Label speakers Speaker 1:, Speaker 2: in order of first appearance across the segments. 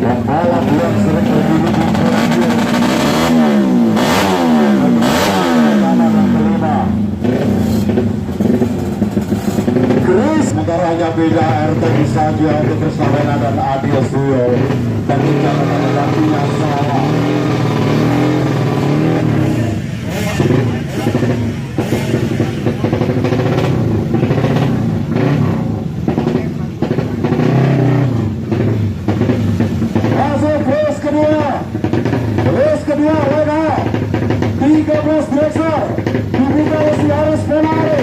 Speaker 1: pembalap yang sering bergulung Chris, sementara hanya beda RT saja untuk Kristalena dan Adil Suyo dan tidak ada lagi yang salah. Masuk race kedua, Lena 13 Drexler dibuka oleh Haris Penari.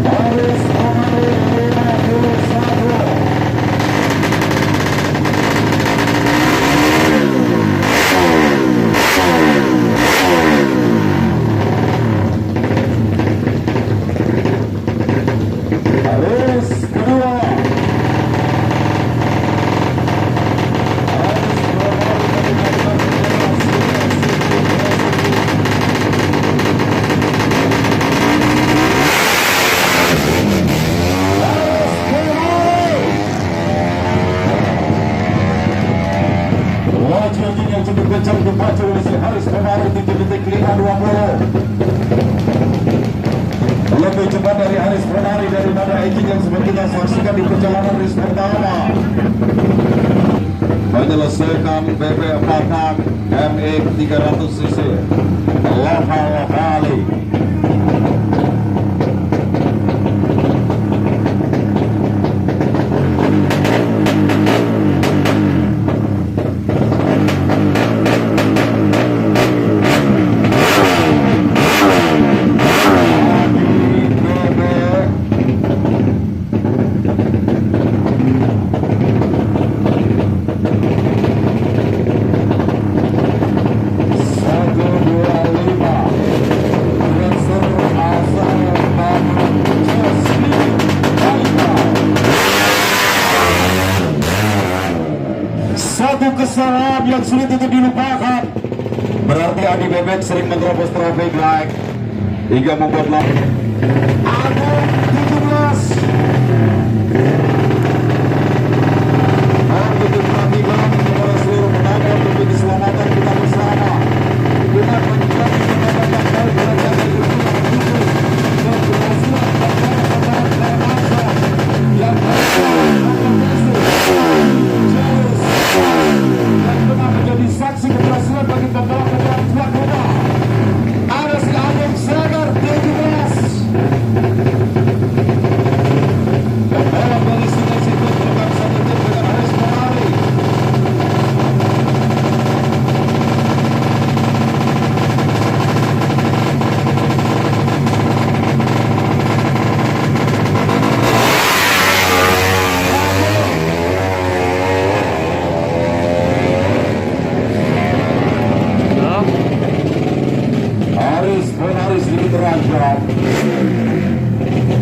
Speaker 1: Haris Penari 51. Yang cukup kencang dipacu oleh si Haris Penari 7 detik 5.20. Lebih cepat dari Haris Penari daripada engine yang seperti kita saksikan di perjalanan race pertama. Menyelesaikan BP46 MX 300cc lokal Bali. Satu kesalahan yang sulit untuk dilupakan. Berarti Adi Bebek sering menerobos traffic light hingga membuat Agung 17. Begitu perhatikan kepada seluruh penonton demi keselamatan kita bersama. Dengan menjadi penonton yang baik belajar dari keberhasilan Karangasem yang dan pernah menjadi saksi keberhasilan bagi pembalap tuan muda. Ada si Agung Segar 17. Pembalap dari Sungai Siput merupakan satu tim dengan Haris Penari.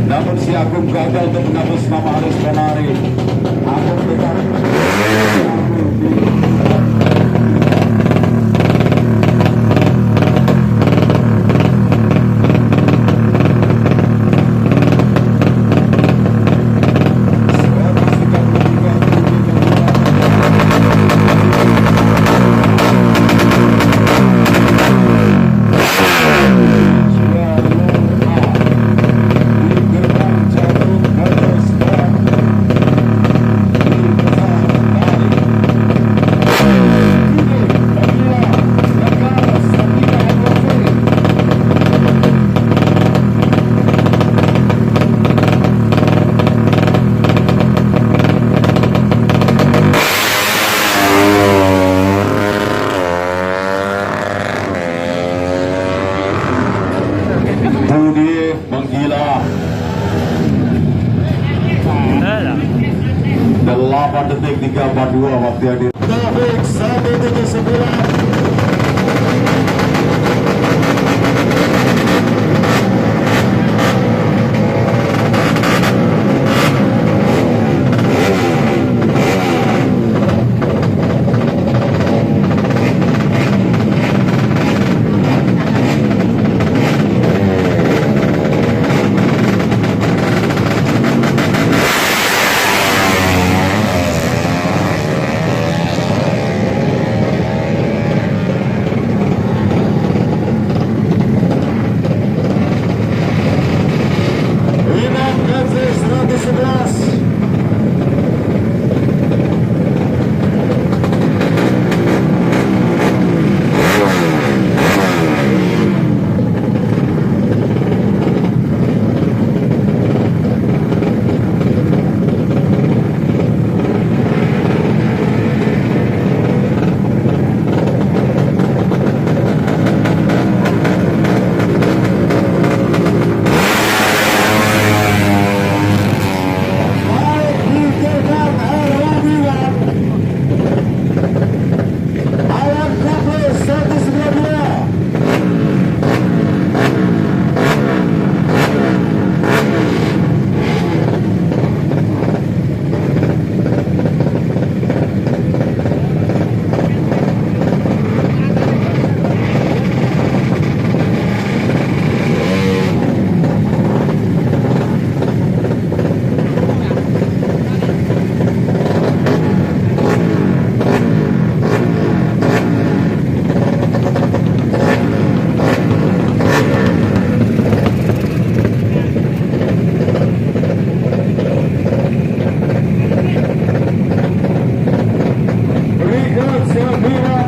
Speaker 1: Namun si Agung gagal untuk menghapus nama Haris Penari. Agung bertahan. menggila 8 detik 342 waktu yang di Taufik 179.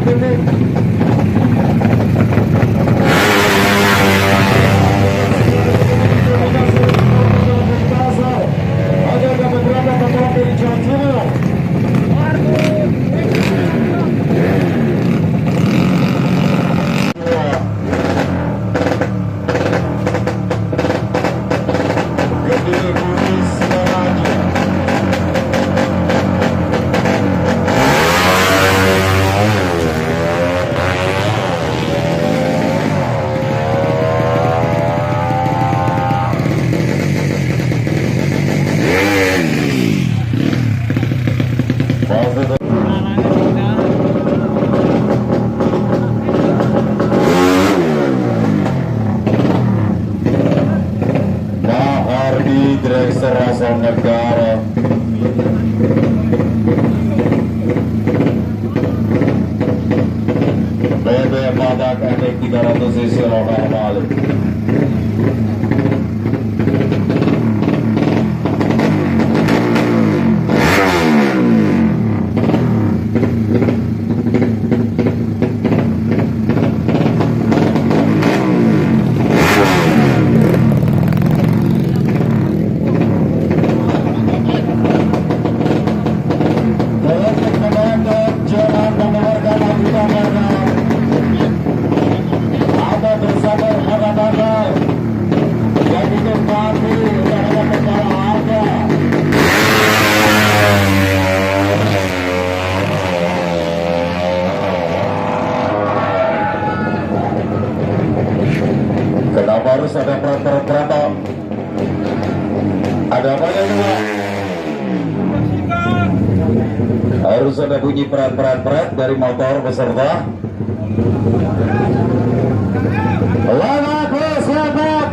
Speaker 1: detik. Ada beberapa pembalap dari Jawa Timur. Direktur Asal Negara BB Badak MX 300 cc lokal Bali. Kenapa harus ada peran-peran? Ada apa ya Pak? Harus ada bunyi peran-peran dari motor peserta. Lama selamat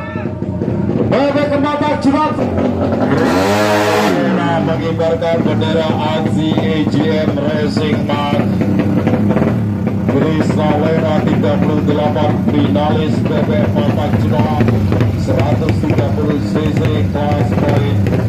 Speaker 1: bebek kemata cepat mengibarkan bendera aksi AGM Racing Mark. Krishna Wena 38 finalis BBM Mata Cepat 130 cc kelas poin